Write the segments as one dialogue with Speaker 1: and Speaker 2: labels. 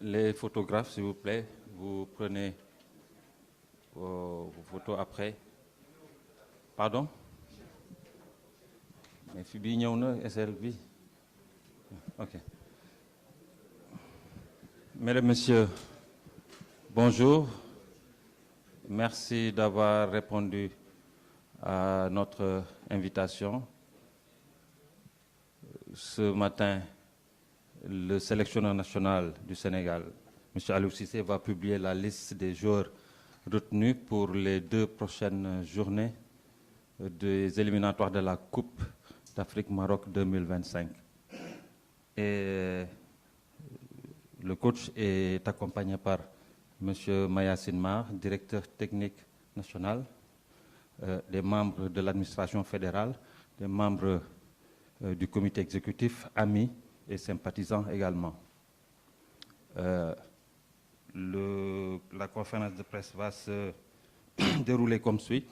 Speaker 1: Les photographes, s'il vous plaît, vous prenez vos photos après. Pardon? Mais Fibignon, SLV. Ok. Mesdames, Messieurs, bonjour. Merci d'avoir répondu à notre invitation. Ce matin, le sélectionneur national du Sénégal, M. Aliou Cissé, va publier la liste des joueurs retenus pour les 2 prochaines journées des éliminatoires de la Coupe d'Afrique Maroc 2025. Et le coach est accompagné par M. Mayacine Mar, directeur technique national, des membres de l'administration fédérale, des membres du comité exécutif, amis et sympathisants également. La conférence de presse va se dérouler comme suit.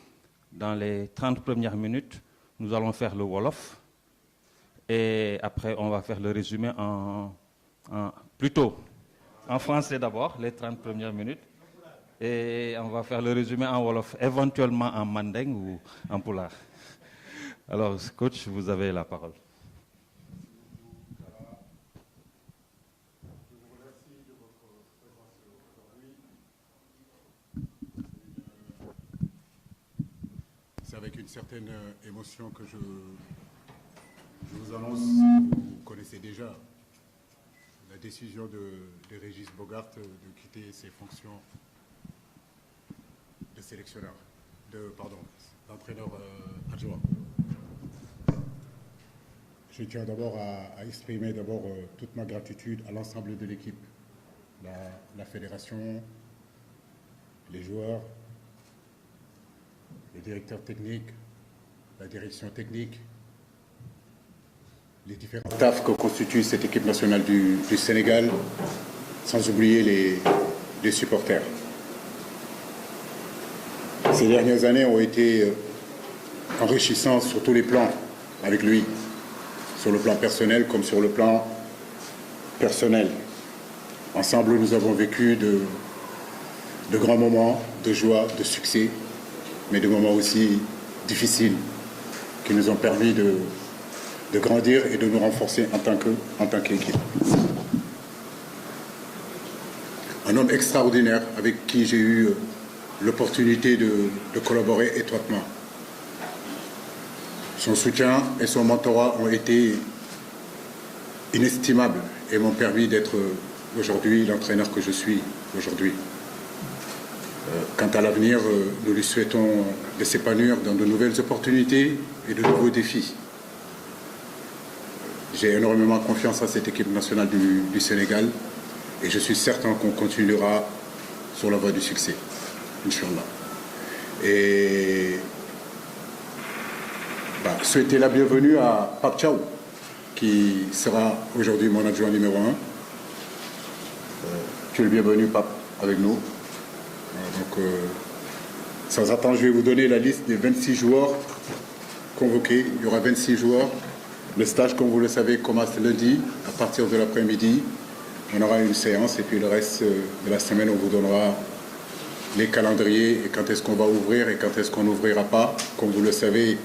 Speaker 1: Dans les 30 premières minutes, nous allons faire le Wolof et après on va faire le résumé plutôt en français d'abord, les 30 premières minutes, et on va faire le résumé en Wolof, éventuellement en Mandeng ou en Pulaar. Alors, coach, vous avez la parole.
Speaker 2: C'est avec une certaine émotion que je vous annonce, vous connaissez déjà la décision de Régis Bogart de quitter ses fonctions de sélectionneur, d'entraîneur adjoint. Je tiens d'abord à exprimer toute ma gratitude à l'ensemble de l'équipe, la fédération, les joueurs, les directeurs techniques, la direction technique, les différents staffs que constitue cette équipe nationale du Sénégal, sans oublier les supporters. Ces dernières années ont été enrichissantes sur tous les plans avec lui, sur le plan personnel comme sur le plan personnel. Ensemble, nous avons vécu de grands moments de joie, de succès, mais de moments aussi difficiles qui nous ont permis de grandir et de nous renforcer en tant qu'équipe. Un homme extraordinaire avec qui j'ai eu l'opportunité de collaborer étroitement. Son soutien et son mentorat ont été inestimables et m'ont permis d'être aujourd'hui l'entraîneur que je suis aujourd'hui. Quant à l'avenir, nous lui souhaitons de s'épanouir dans de nouvelles opportunités et de nouveaux défis. J'ai énormément confiance en cette équipe nationale du Sénégal et je suis certain qu'on continuera sur la voie du succès, Inch'Allah. Et souhaiter la bienvenue à Pape Thiaw, qui sera aujourd'hui mon adjoint numéro 1. Tu es le bienvenu, Pape, avec nous. Donc, sans attendre, je vais vous donner la liste des 26 joueurs convoqués. Il y aura 26 joueurs. Le stage, comme vous le savez, commence lundi à partir de l'après-midi. On aura une séance et puis le reste de la semaine, on vous donnera les calendriers et quand est-ce qu'on va ouvrir et quand est-ce qu'on n'ouvrira pas. Comme vous le savez,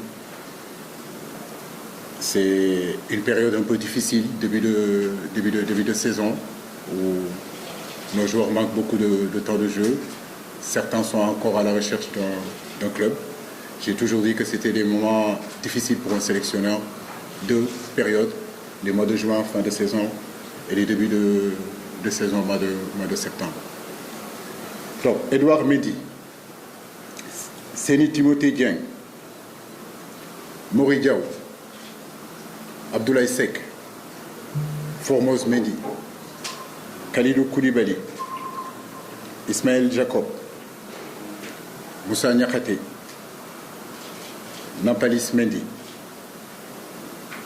Speaker 2: c'est une période un peu difficile, début de saison, où nos joueurs manquent beaucoup de temps de jeu. Certains sont encore à la recherche d'un club. J'ai toujours dit que c'était des moments difficiles pour un sélectionneur. 2 périodes, les mois de juin, fin de saison, et les débuts de saison, mois de septembre. Donc, Edouard Mendy, Seni Timothée Dieng, Mori Diaw, Abdoulaye Seck, Formose Mendy, Khalidou Koulibaly, Ismaël Jacob, Moussa Niakhaté, Nampalis Mendy,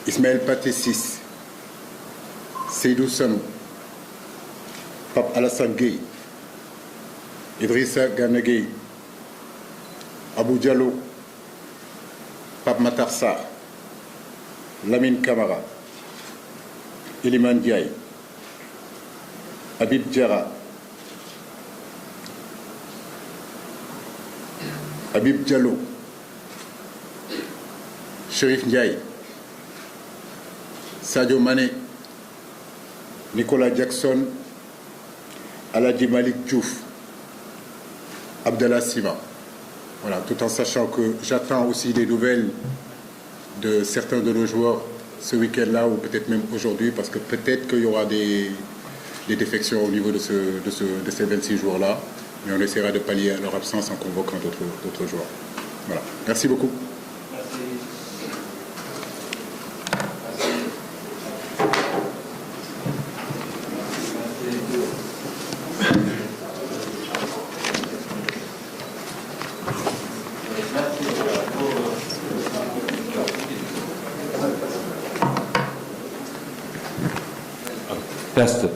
Speaker 2: Ismaël Pathé 6, Seydou Sanou, Pape Alassane Gueye, Idrissa Gana Gueye, Abou Diallo, Pape Matar Sarr, Lamine Camara, Iliman Diaye, Habib Diarra, Habib Diallo, Chérif Ndiaye, Sadio Mané, Nicolas Jackson, Aladji Malik Diouf, Abdallah Sima. Voilà, tout en sachant que j'attends aussi des nouvelles de certains de nos joueurs ce week-end-là ou peut-être même aujourd'hui, parce que peut-être qu'il y aura des défections au niveau de ces 26 joueurs-là, mais on essaiera de pallier à leur absence en convoquant d'autres joueurs. Voilà, merci beaucoup.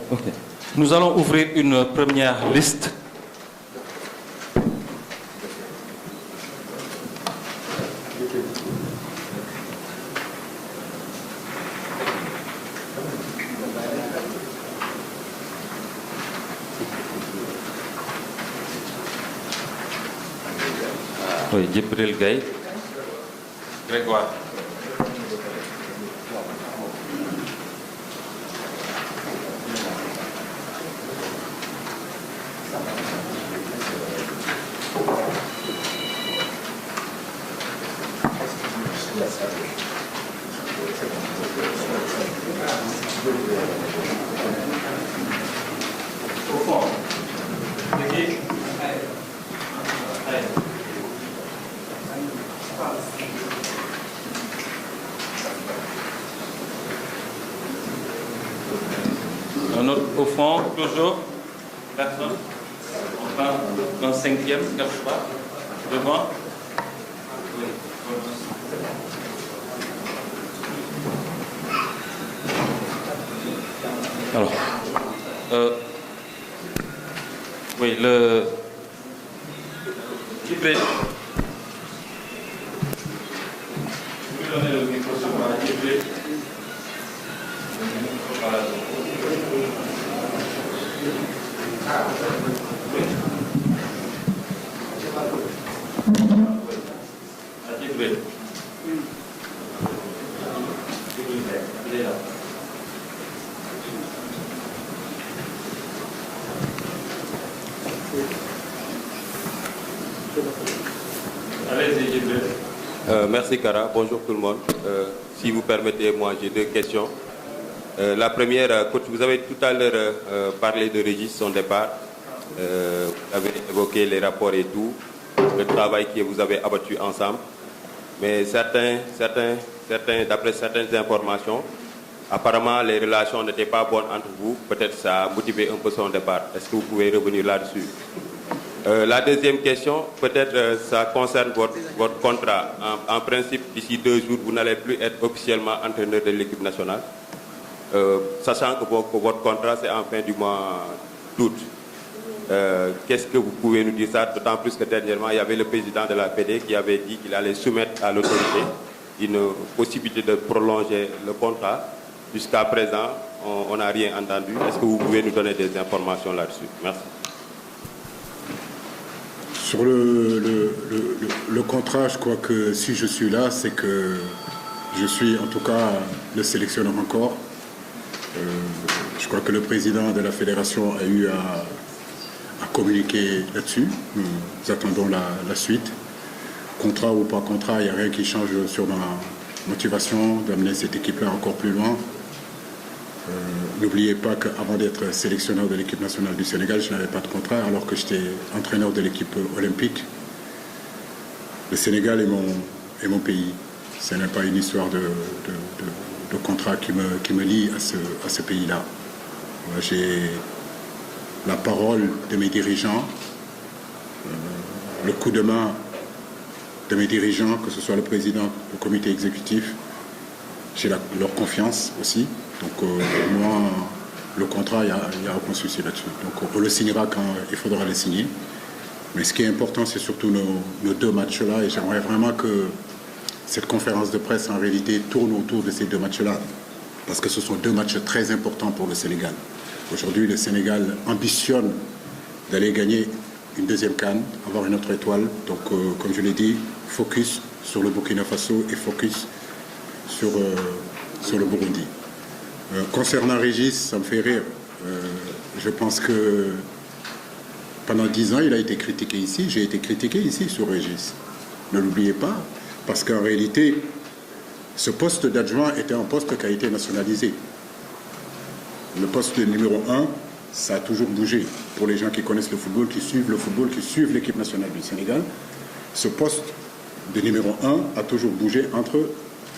Speaker 1: Okay. Nous allons ouvrir une première liste. Oui, Djibril Gaye, Grégoire. Un autre au fond, toujours. Personne. Enfin, un cinquième, quelque part. Devant. Alors, oui, le Djibril. Vous lui donnez le micro sur moi, Djibril. Voilà. Djibril. Il est là. Allez-y, Djibril.
Speaker 3: Merci Kara, bonjour tout le monde. Si vous permettez, moi j'ai deux questions. La première, vous avez tout à l'heure parlé de Régis, son départ. Vous avez évoqué les rapports et tout, le travail que vous avez abattu ensemble. Mais d'après certaines informations, apparemment les relations n'étaient pas bonnes entre vous. Peut-être ça a motivé un peu son départ. Est-ce que vous pouvez revenir là-dessus? La deuxième question, peut-être ça concerne votre contrat. En principe, d'ici 2 jours, vous n'allez plus être officiellement entraîneur de l'équipe nationale. Sachant que votre contrat, c'est en fin du mois d'août. Qu'est-ce que vous pouvez nous dire ça? D'autant plus que dernièrement, il y avait le président de la PD qui avait dit qu'il allait soumettre à l'autorité une possibilité de prolonger le contrat. Jusqu'à présent, on n'a rien entendu. Est-ce que vous pouvez nous donner des informations là-dessus? Merci.
Speaker 2: Sur le contrat, je crois que si je suis là, c'est que je suis en tout cas le sélectionneur encore. Je crois que le président de la fédération a eu à communiquer là-dessus. Nous attendons la suite. Contrat ou pas contrat, il n'y a rien qui change sur ma motivation d'amener cette équipe-là encore plus loin. N'oubliez pas qu'avant d'être sélectionneur de l'équipe nationale du Sénégal, je n'avais pas de contrat alors que j'étais entraîneur de l'équipe olympique. Le Sénégal est mon pays. Ce n'est pas une histoire de contrat qui me lie à ce pays-là. J'ai la parole de mes dirigeants, le coup de main de mes dirigeants, que ce soit le président, le comité exécutif. J'ai leur confiance aussi. Donc moi, Le contrat, il n'y a aucun souci là-dessus. Donc on le signera quand il faudra le signer. Mais ce qui est important, c'est surtout nos 2 matchs-là. Et j'aimerais vraiment que cette conférence de presse, en réalité, tourne autour de ces 2 matchs-là. Parce que ce sont 2 matchs très importants pour le Sénégal. Aujourd'hui, le Sénégal ambitionne d'aller gagner une 2e CAN, avoir une autre étoile. Donc, comme je l'ai dit, focus sur le Burkina Faso et focus sur le Burundi. Concernant Régis, ça me fait rire. Je pense que pendant 10 ans, il a été critiqué ici. J'ai été critiqué ici sur Régis. Ne l'oubliez pas, parce qu'en réalité, ce poste d'adjoint était un poste qui a été nationalisé. Le poste numéro 1, ça a toujours bougé. Pour les gens qui connaissent le football, qui suivent l'équipe nationale du Sénégal, ce poste de numéro 1 a toujours bougé entre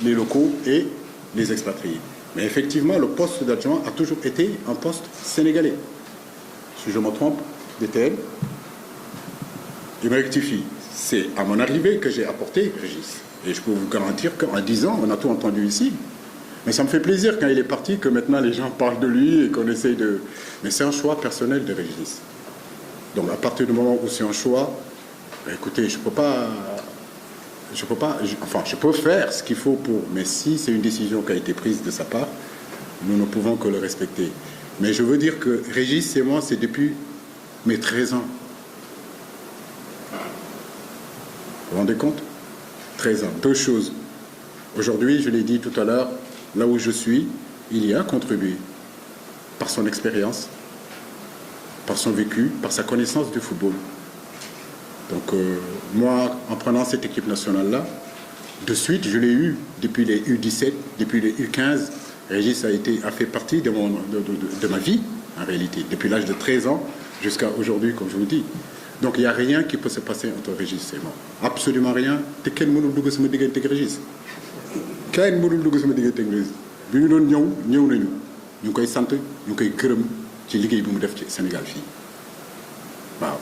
Speaker 2: les locaux et les expatriés. Mais effectivement, le poste d'adjoint a toujours été un poste sénégalais. Si je me trompe, DTN, il me rectifie. C'est à mon arrivée que j'ai apporté Régis. Et je peux vous garantir qu'en 10 ans, on a tout entendu ici. Mais ça me fait plaisir quand il est parti, que maintenant les gens parlent de lui et qu'on essaye de... Mais c'est un choix personnel de Régis. Donc à partir du moment où c'est un choix, écoutez, je peux faire ce qu'il faut pour... Mais si c'est une décision qui a été prise de sa part, nous ne pouvons que le respecter. Mais je veux dire que Régis et moi, c'est depuis mes 13 ans. Vous vous rendez compte? 13 ans. 2 choses. Aujourd'hui, je l'ai dit tout à l'heure, là où je suis, il y a contribué par son expérience, par son vécu, par sa connaissance du football. Donc moi, en prenant cette équipe nationale-là, de suite, je l'ai eu depuis les U17, depuis les U15. Régis a fait partie de ma vie, en réalité, depuis l'âge de 13 ans jusqu'à aujourd'hui, comme je vous dis. Donc il n'y a rien qui peut se passer entre Régis et moi. Absolument rien. Te kenn mënul dugg sama diggante ak Régis. Kenn mënul dugg sama diggante ak Régis. Bi ñu doon ñëw nañu. ñu ngi koy sant, ñu ngi koy gërëm ci liggéey bi mu def ci Sénégal fii. Waaw.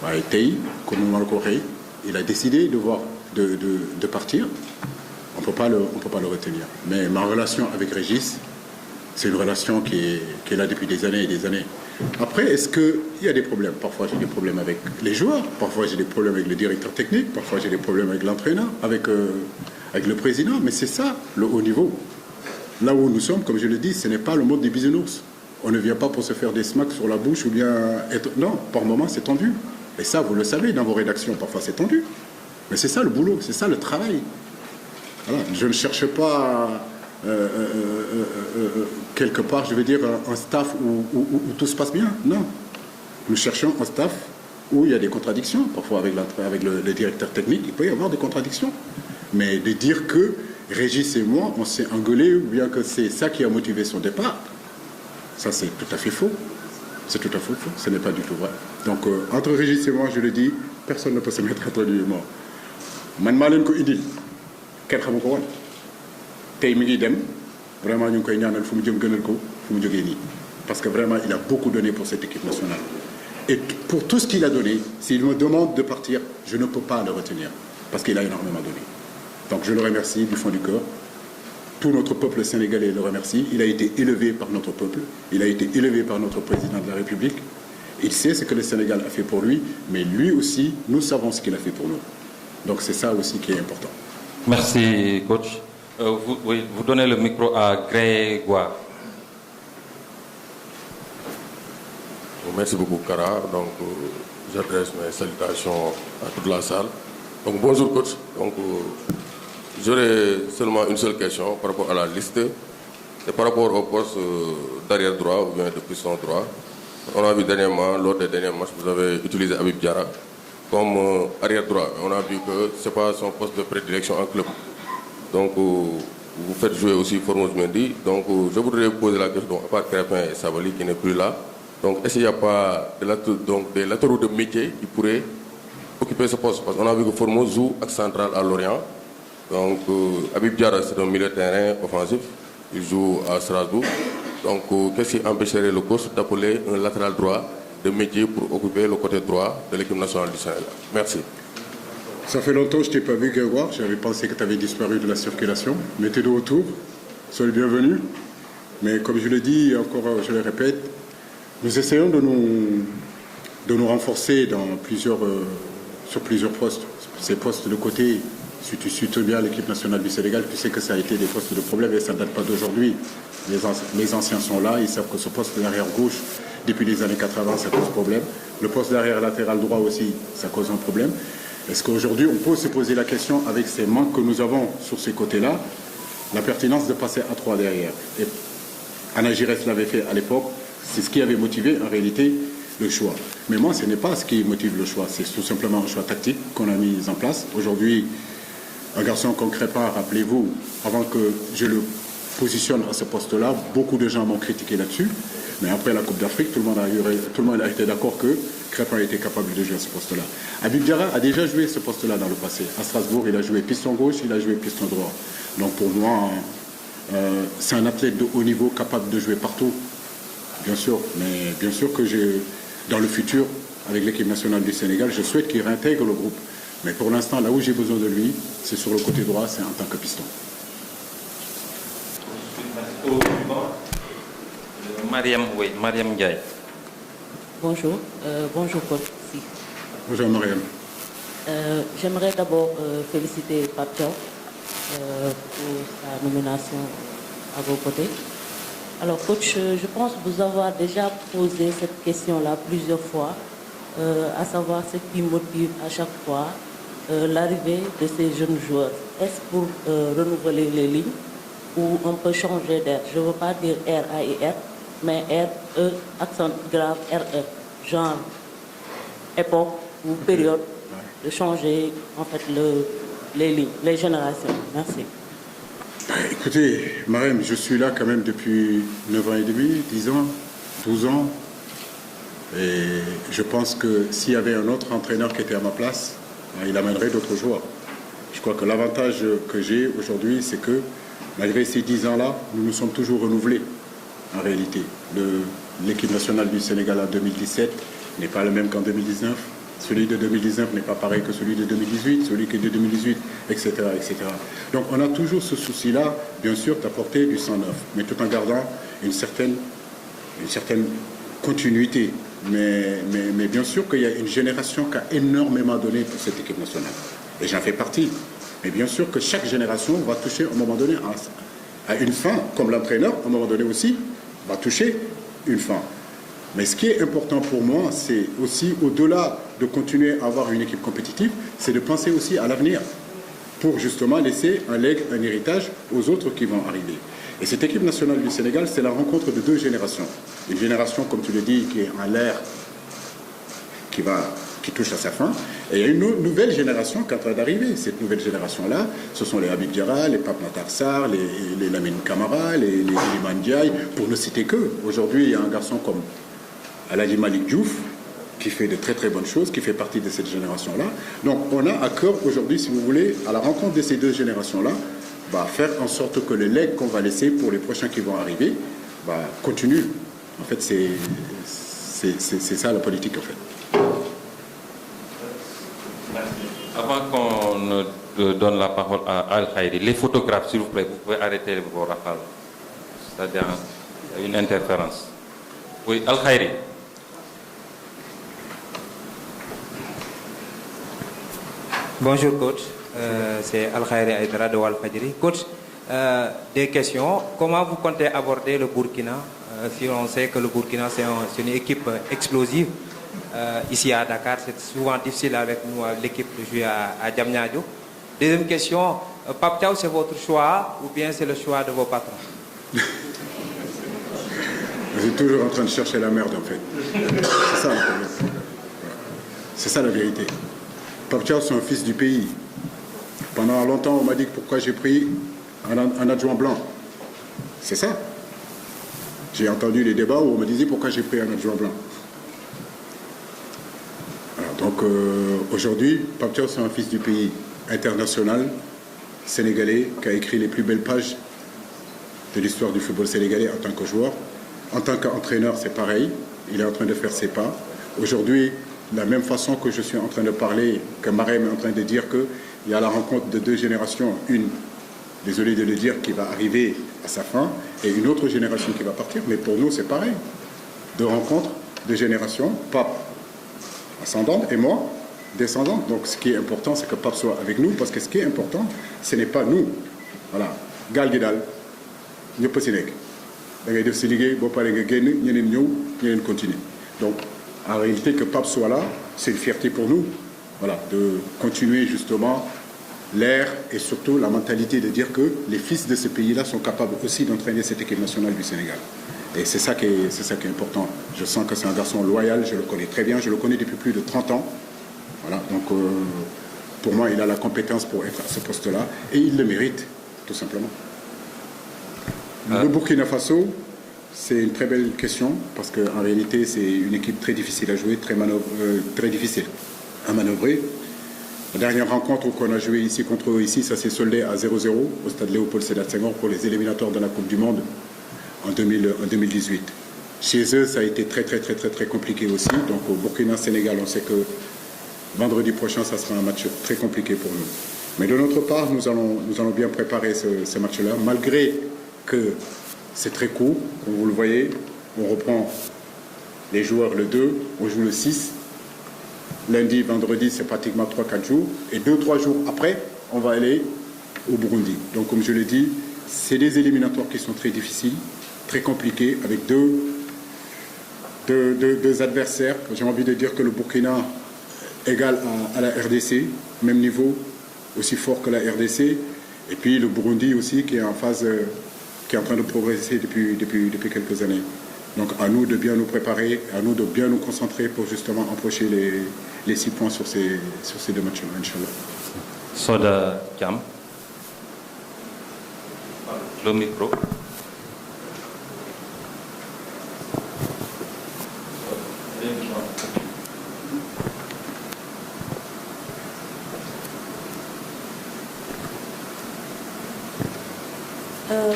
Speaker 2: waaye tey, comme ni ma la ko waxee, il a décidé de partir. On peut pas le retenir. Mais ma relation avec Régis, c'est une relation qui est là depuis des années et des années. Après, est-ce qu'il y a des problèmes? Parfois, j'ai des problèmes avec les joueurs. Parfois, j'ai des problèmes avec le directeur technique. Parfois, j'ai des problèmes avec l'entraîneur, avec le président. Mais c'est ça, le haut niveau. Là où nous sommes, comme je le dis, ce n'est pas le mode des bisounours. On ne vient pas pour se faire des smacks sur la bouche ou bien être... Non, par moments, c'est tendu. Et ça, vous le savez, dans vos rédactions, parfois, c'est tendu. Mais c'est ça le boulot, c'est ça le travail. Voilà. Je ne cherche pas... quelque part, je veux dire, un staff où tout se passe bien. Non. Nous cherchons un staff où il y a des contradictions. Parfois, avec le directeur technique, il peut y avoir des contradictions. Mais de dire que Régis et moi, on s'est engueulés, ou bien que c'est ça qui a motivé son départ, ça c'est tout à fait faux. C'est tout à fait faux. Ce n'est pas du tout vrai. Donc, entre Régis et moi, je le dis, personne ne peut se mettre entre lui et moi. Man maa leen ko indil kenn xamu ko woon tey mi ngi dem vraiment ñu ngi koy ñaanal fu mu jëm gënal ko fu mu jógee nii parce que vraiment il a beaucoup donné pour cette équipe nationale et pour tout ce qu'il a donné, s'il me demande de partir, je ne peux pas le retenir parce qu'il a énormément donné. Donc je le remercie du fond du cœur. Tout notre peuple sénégalais le remercie. Il a été élevé par notre peuple, il a été élevé par notre président de la République. Il sait ce que le Sénégal a fait pour lui, mais lui aussi, nous savons ce qu'il a fait pour nous. Donc c'est ça aussi qui est important.
Speaker 1: Merci, coach. Vous donnez le micro à Grégoire.
Speaker 4: Merci beaucoup, Kara. Donc, j'adresse mes salutations à toute la salle. Donc, bonjour, coach. Donc, j'aurais seulement une seule question par rapport à la liste. C'est par rapport au poste d'arrière droit ou bien de puissant droit. On a vu dernièrement, lors des derniers matchs, vous avez utilisé Habib Diarra comme arrière droit. On a vu que ce n'est pas son poste de prédilection en club. Donc, vous faites jouer aussi Formose Mendy. Donc, je voudrais vous poser la question, à part Crépin et Sabali qui n'est plus là. Donc, est-ce qu'il n'y a pas des latéraux de métier qui pourraient occuper ce poste? Parce qu'on a vu que Formose joue axe central à Lorient. Donc, Habib Diarra, c'est un milieu de terrain offensif. Il joue à Strasbourg. Donc, qu'est-ce qui empêcherait le coach d'appeler un latéral droit de métier pour occuper le côté droit de l'équipe nationale du Sénégal? Merci.
Speaker 2: Ça fait longtemps que je ne t'ai pas vu, Grégoire. J'avais pensé que tu avais disparu de la circulation. Mais tu es de retour. Sois le bienvenu. Mais comme je le dis, encore je le répète, nous essayons de nous renforcer sur plusieurs postes. Ces postes de côté, si tu suis bien l'équipe nationale du Sénégal, tu sais que ça a été des postes de problème et ça ne date pas d'aujourd'hui. Les anciens sont là, ils savent que ce poste d'arrière gauche, depuis les années 80, ça pose problème. Le poste d'arrière latéral droit aussi, ça cause un problème. Est-ce qu'aujourd'hui, on peut se poser la question, avec ces manques que nous avons sur ces côtés-là, la pertinence de passer à 3 derrière? Et Anna Giresse l'avait fait à l'époque, c'est ce qui avait motivé en réalité le choix. Mais moi, ce n'est pas ce qui motive le choix, c'est tout simplement un choix tactique qu'on a mis en place. Aujourd'hui, un garçon qu'on ne crée pas, rappelez-vous, avant que je le positionne à ce poste-là, beaucoup de gens m'ont critiqué là-dessus. Mais après la Coupe d'Afrique, tout le monde a été d'accord que Crépin était capable de jouer à ce poste-là. Habib Diarra a déjà joué ce poste-là dans le passé. À Strasbourg, il a joué piston gauche, il a joué piston droit. Donc pour moi, c'est un athlète de haut niveau capable de jouer partout, bien sûr. Mais bien sûr que dans le futur, avec l'équipe nationale du Sénégal, je souhaite qu'il réintègre le groupe. Mais pour l'instant, là où j'ai besoin de lui, c'est sur le côté droit, c'est en tant que piston.
Speaker 1: Mariam Ndiaye.
Speaker 5: Bonjour, bonjour coach.
Speaker 2: Bonjour Mariam.
Speaker 5: J'aimerais d'abord féliciter Pape Thiaw pour sa nomination à vos côtés. Alors coach, je pense vous avoir déjà posé cette question-là plusieurs fois, à savoir ce qui motive à chaque fois l'arrivée de ces jeunes joueurs. Est-ce pour renouveler les lignes ou on peut changer d'air? Je ne veux pas dire R-A-I-R, mais R-E, accent grave, R-E, genre époque ou période, de changer en fait les lignes, les générations. Merci.
Speaker 2: Écoutez, Marème, je suis là quand même depuis 9 ans et demi, 10 ans, 12 ans. Et je pense que s'il y avait un autre entraîneur qui était à ma place, il amènerait d'autres joueurs. Je crois que l'avantage que j'ai aujourd'hui, c'est que malgré ces 10 ans-là, nous nous sommes toujours renouvelés en réalité. L'équipe nationale du Sénégal en 2017 n'est pas le même qu'en 2019. Celui de 2019 n'est pas pareil que celui de 2018, celui qui est de 2018, etc., etc. Donc on a toujours ce souci-là, bien sûr, d'apporter du sang neuf, mais tout en gardant une certaine continuité. Mais bien sûr qu'il y a une génération qui a énormément donné pour cette équipe nationale. Et j'en fais partie. Mais bien sûr que chaque génération va toucher à un moment donné à une fin, comme l'entraîneur, à un moment donné aussi, va toucher une fin. Mais ce qui est important pour moi, c'est aussi, au-delà de continuer à avoir une équipe compétitive, c'est de penser aussi à l'avenir pour justement laisser un legs, un héritage aux autres qui vont arriver. Et cette équipe nationale du Sénégal, c'est la rencontre de 2 générations. Une génération, comme tu le dis, qui est en l'air, qui touche à sa fin. Et il y a une nouvelle génération qui est en train d'arriver. Cette nouvelle génération-là, ce sont les Habib Diarra, les Pape Matar Sarr, les Lamine Camara, les Iliman Ndiaye, pour ne citer qu'eux. Aujourd'hui, il y a un garçon comme Aladji Malik Diouf, qui fait de très très bonnes choses, qui fait partie de cette génération-là. Donc on a à cœur aujourd'hui, si vous voulez, à la rencontre de ces 2 générations-là, faire en sorte que le legs qu'on va laisser pour les prochains qui vont arriver continue. En fait, c'est ça la politique, en fait.
Speaker 1: Avant qu'on ne donne la parole à Al-Khairi, les photographes, s'il vous plaît, vous pouvez arrêter vos rafales. C'est-à-dire une interférence. Oui, Al-Khairi.
Speaker 6: Bonjour coach, c'est Al-Khairi Aïdara de Walfadjri. Coach, des questions. Comment vous comptez aborder le Burkina si on sait que le Burkina c'est une équipe explosive ici à Dakar, c'est souvent difficile avec nous, l'équipe, de jouer à Diamniadio. Deuxième question, Pape Thiaw, c'est votre choix ou bien c'est le choix de vos patrons?
Speaker 2: Vous êtes toujours en train de chercher la merde en fait. C'est ça le problème. C'est ça la vérité. Pape Thiaw, c'est un fils du pays. Pendant longtemps, on m'a dit pourquoi j'ai pris un adjoint blanc. C'est ça. J'ai entendu les débats où on me disait pourquoi j'ai pris un adjoint blanc. Alors, donc aujourd'hui, Pape Thiaw, c'est un fils du pays international, sénégalais, qui a écrit les plus belles pages de l'histoire du football sénégalais en tant que joueur. En tant qu'entraîneur, c'est pareil. Il est en train de faire ses pas. Aujourd'hui, de la même façon que je suis en train de parler, que Marème est en train de dire qu'il y a la rencontre de 2 générations, une désolé de le dire, qui va arriver à sa fin, et une autre génération qui va partir. Mais pour nous, c'est pareil. 2 rencontres, 2 générations, Pape ascendante et moi descendante. Donc ce qui est important, c'est que Pape soit avec nous, parce que ce qui est important, ce n'est pas nous. Voilà. Gal gi daal ñëpp a si nekk da ngay def si liggéey boo paree nga génn ñeneen ñëw ñeneen continuer. Donc en réalité que Pape soit là, c'est une fierté pour nous. Voilà, de continuer justement l'air et surtout la mentalité de dire que les fils de ce pays-là sont capables aussi d'entraîner cette équipe nationale du Sénégal. Et c'est ça qui est important. Je sens que c'est un garçon loyal, je le connais très bien, je le connais depuis plus de 30 ans. Voilà, donc pour moi, il a la compétence pour être à ce poste-là et il le mérite, tout simplement. Le Burkina Faso, c'est une très belle question parce qu'en réalité, c'est une équipe très difficile à jouer, très difficile à manœuvrer. La dernière rencontre qu'on a joué ici contre eux, ça s'est soldé à 0-0 au stade Léopold Sédar Senghor pour les éliminatoires de la Coupe du Monde en 2018. Chez eux, ça a été très compliqué aussi. Donc au Burkina-Sénégal, on sait que vendredi prochain, ça sera un match très compliqué pour nous. Mais de notre part, nous allons bien préparer ce match-là, malgré que c'est très court. Comme vous le voyez, on reprend les joueurs le 2, on joue le 6. Lundi, vendredi, c'est pratiquement 3-4 jours. Et 2-3 jours après, on va aller au Burundi. Donc, comme je l'ai dit, c'est des éliminatoires qui sont très difficiles, très compliqués, avec deux adversaires. J'ai envie de dire que le Burkina égale à la RDC, même niveau, aussi fort que la RDC. Et puis le Burundi aussi, qui est en phase, qui est en train de progresser depuis quelques années. Donc à nous de bien nous préparer, à nous de bien nous concentrer pour justement empocher les 6 points sur ces 2 matchs-là, Inch'Allah.
Speaker 1: Soda Thiam. Le micro.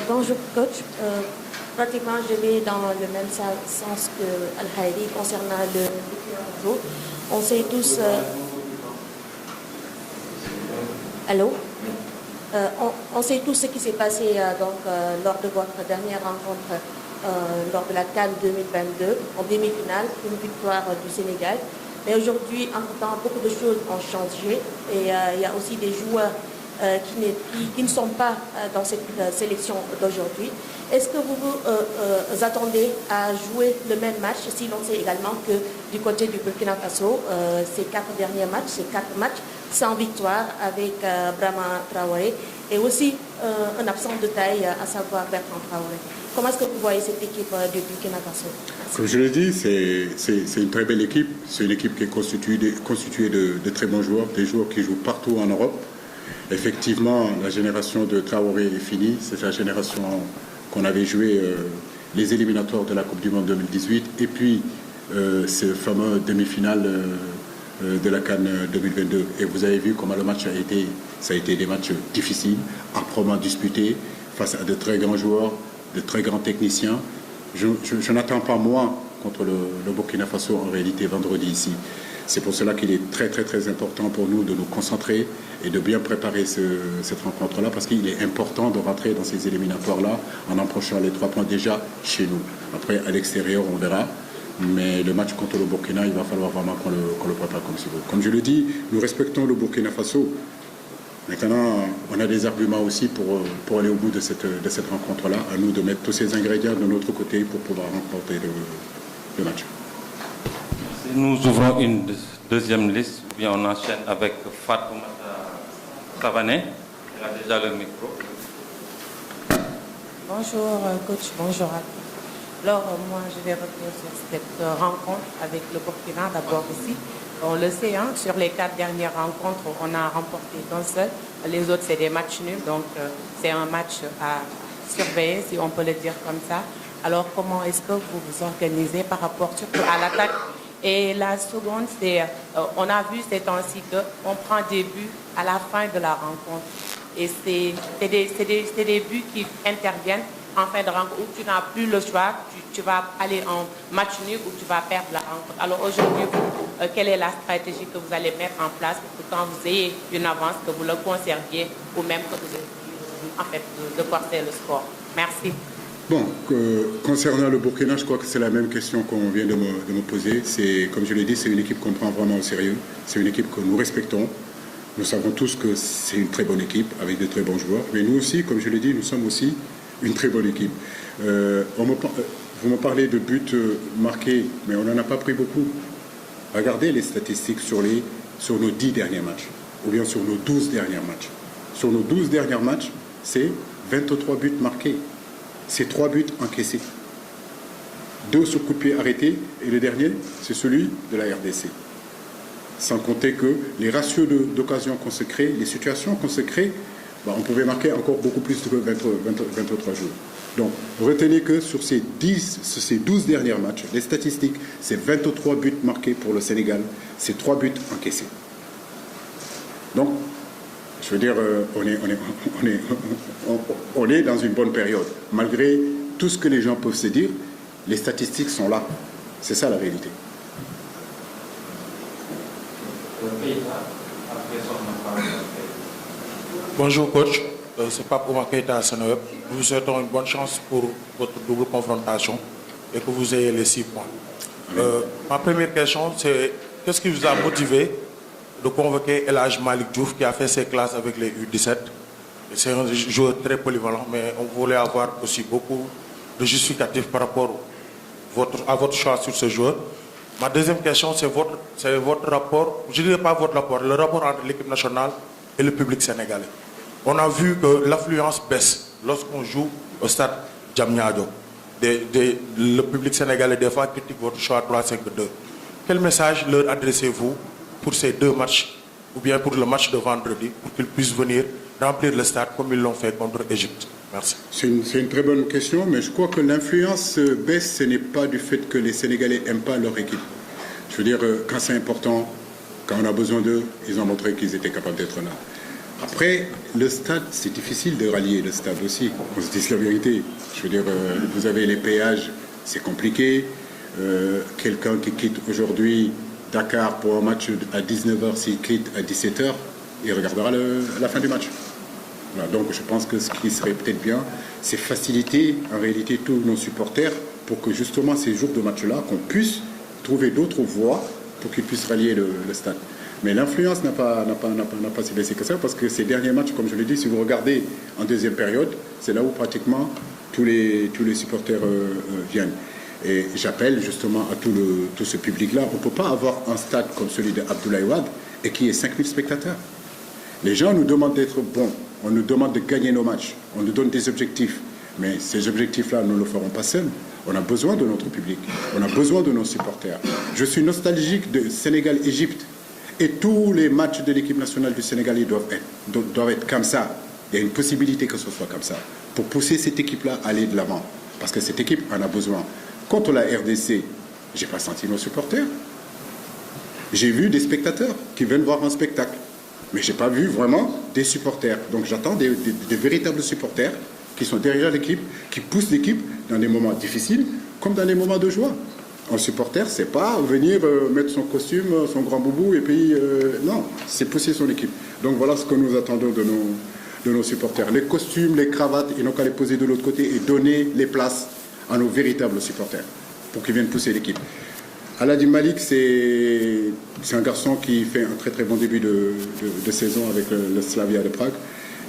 Speaker 5: Bonjour coach. Pratiquement, je vais dans le même sens que Al-Haïri concernant le Burkina. On sait tous... Allô? On sait tous ce qui s'est passé lors de votre dernière rencontre lors de la CAN 2022, en demi-finale, une victoire du Sénégal. Mais aujourd'hui, entre-temps, beaucoup de choses ont changé et il y a aussi des joueurs qui ne sont pas dans cette sélection d'aujourd'hui. Est-ce que vous vous attendez à jouer le même match, si l'on sait également que du côté du Burkina Faso, ces 4 derniers matchs, ces 4 matchs sans victoire avec Brahma Traoré et aussi un absent de taille, à savoir Bertrand Traoré. Comment est-ce que vous voyez cette équipe du Burkina Faso?
Speaker 2: Comme je l'ai dit, c'est une très belle équipe. C'est une équipe qui est constituée de très bons joueurs, des joueurs qui jouent partout en Europe. Effectivement, la génération de Traoré est finie. C'est la génération qu'on avait joué les éliminatoires de la Coupe du Monde 2018 et puis ce fameux demi-finale de la CAN 2022. Et vous avez vu comment le match a été. Ça a été des matchs difficiles, âprement disputés, face à de très grands joueurs, de très grands techniciens. Je n'attends pas moins contre le Burkina Faso en réalité vendredi ici. C'est pour cela qu'il est très important pour nous de nous concentrer et de bien préparer cette rencontre-là, parce qu'il est important de rentrer dans ces éliminatoires-là en empochant les 3 points déjà chez nous. Après, à l'extérieur, on verra. Mais le match contre le Burkina, il va falloir vraiment qu'on le prépare comme il faut. Comme je le dis, nous respectons le Burkina Faso. Maintenant, on a des arguments aussi pour aller au bout de cette rencontre-là. À nous de mettre tous ces ingrédients de notre côté pour pouvoir remporter le match.
Speaker 1: Nous ouvrons une deuxième liste, bien on enchaîne avec Fatoumata Savané. Il a déjà le micro.
Speaker 7: Bonjour coach, bonjour à tous. Alors moi je vais revenir sur cette rencontre avec le Burkina d'abord ici. On le sait, hein, sur les 4 dernières rencontres, on a remporté d'un seul. Les autres, c'est des matchs nuls. Donc, c'est un match à surveiller, si on peut le dire comme ça. Alors, comment est-ce que vous vous organisez par rapport surtout à l'attaque? Et la seconde, c'est, on a vu ces temps-ci qu'on prend des buts à la fin de la rencontre. Et c'est des buts qui interviennent en fin de rencontre où tu n'as plus le choix, tu vas aller en match nul ou tu vas perdre la rencontre. Alors aujourd'hui, quelle est la stratégie que vous allez mettre en place pour que quand vous ayez une avance, que vous le conserviez ou même que vous ayez... en fait, de porter le sport. Merci.
Speaker 2: Bon, concernant le Burkina, je crois que c'est la même question qu'on vient de me poser. Comme je l'ai dit, c'est une équipe qu'on prend vraiment au sérieux. C'est une équipe que nous respectons. Nous savons tous que c'est une très bonne équipe avec de très bons joueurs. Mais nous aussi, comme je l'ai dit, nous sommes aussi une très bonne équipe. Vous me parlez de buts marqués, mais on n'en a pas pris beaucoup. Regardez les statistiques sur nos 10 derniers matchs, ou bien sur nos 12 derniers matchs. Sur nos 12 derniers matchs, c'est 23 buts marqués. C'est 3 buts encaissés. 2 sur coup de pied arrêtés, et le dernier, c'est celui de la RDC. Sans compter que les ratios d'occasion qu'on se crée, les situations qu'on se crée, on pouvait marquer encore beaucoup plus que 23 jours. Donc, retenez que sur ces 12 derniers matchs, les statistiques, c'est 23 buts marqués pour le Sénégal, c'est 3 buts encaissés. Donc, je veux dire, on est dans une bonne période. Malgré tout ce que les gens peuvent se dire, les statistiques sont là. C'est ça la réalité.
Speaker 8: Bonjour coach, c'est Pape Oumar Keïta à Seneweb. Nous vous souhaitons une bonne chance pour votre double confrontation et que vous ayez les 6 points. Ma première question, c'est qu'est-ce qui vous a motivé de convoquer El Hadj Malick Diouf qui a fait ses classes avec les U17? C'est un joueur très polyvalent, mais on voulait avoir aussi beaucoup de justificatifs par rapport à votre choix sur ce joueur. Ma deuxième question, c'est votre rapport, je ne dirais pas votre rapport, le rapport entre l'équipe nationale et le public sénégalais. On a vu que l'affluence baisse lorsqu'on joue au stade Diamniadio. Le public sénégalais, des fois, critique votre choix 3-5-2. Quel message leur adressez-vous pour ces 2 matchs, ou bien pour le match de vendredi, pour qu'ils puissent venir remplir le stade comme ils l'ont fait contre l'Égypte? Merci.
Speaker 2: C'est une très bonne question, mais je crois que l'influence baisse, ce n'est pas du fait que les Sénégalais n'aiment pas leur équipe. Je veux dire, quand c'est important, quand on a besoin d'eux, ils ont montré qu'ils étaient capables d'être là. Après, le stade, c'est difficile de rallier le stade aussi. On se dit la vérité. Je veux dire, vous avez les péages, c'est compliqué. Quelqu'un qui quitte aujourd'hui Dakar pour un match à 19h, s'il quitte à 17h, il regardera la fin du match. Voilà, donc je pense que ce qui serait peut-être bien, c'est faciliter en réalité tous nos supporters pour que justement ces jours de match-là, qu'on puisse trouver d'autres voies pour qu'ils puissent rallier le stade. Mais l'influence n'a pas si baissé que ça, parce que ces derniers matchs, comme je l'ai dit, si vous regardez en deuxième période, c'est là où pratiquement tous les supporters viennent. Et j'appelle justement à tout ce public-là, on ne peut pas avoir un stade comme celui de Abdoulaye Wade et qui ait 5000 spectateurs. Les gens nous demandent d'être bons, on nous demande de gagner nos matchs, on nous donne des objectifs. Mais ces objectifs-là, nous ne le ferons pas seuls. On a besoin de notre public, on a besoin de nos supporters. Je suis nostalgique de Sénégal-Égypte. Et tous les matchs de l'équipe nationale du Sénégal doivent être comme ça. Il y a une possibilité que ce soit comme ça, pour pousser cette équipe-là à aller de l'avant. Parce que cette équipe en a besoin. Contre la RDC, je n'ai pas senti nos supporters. J'ai vu des spectateurs qui viennent voir un spectacle. Mais je n'ai pas vu vraiment des supporters. Donc j'attends des véritables supporters qui sont derrière l'équipe, qui poussent l'équipe dans des moments difficiles comme dans des moments de joie. Un supporter, c'est pas venir mettre son costume, son grand boubou et puis... non, c'est pousser son équipe. Donc voilà ce que nous attendons de nos supporters. Les costumes, les cravates, ils n'ont qu'à les poser de l'autre côté et donner les places à nos véritables supporters pour qu'ils viennent pousser l'équipe. El Hadj Malick, c'est un garçon qui fait un très très bon début de saison avec le Slavia de Prague.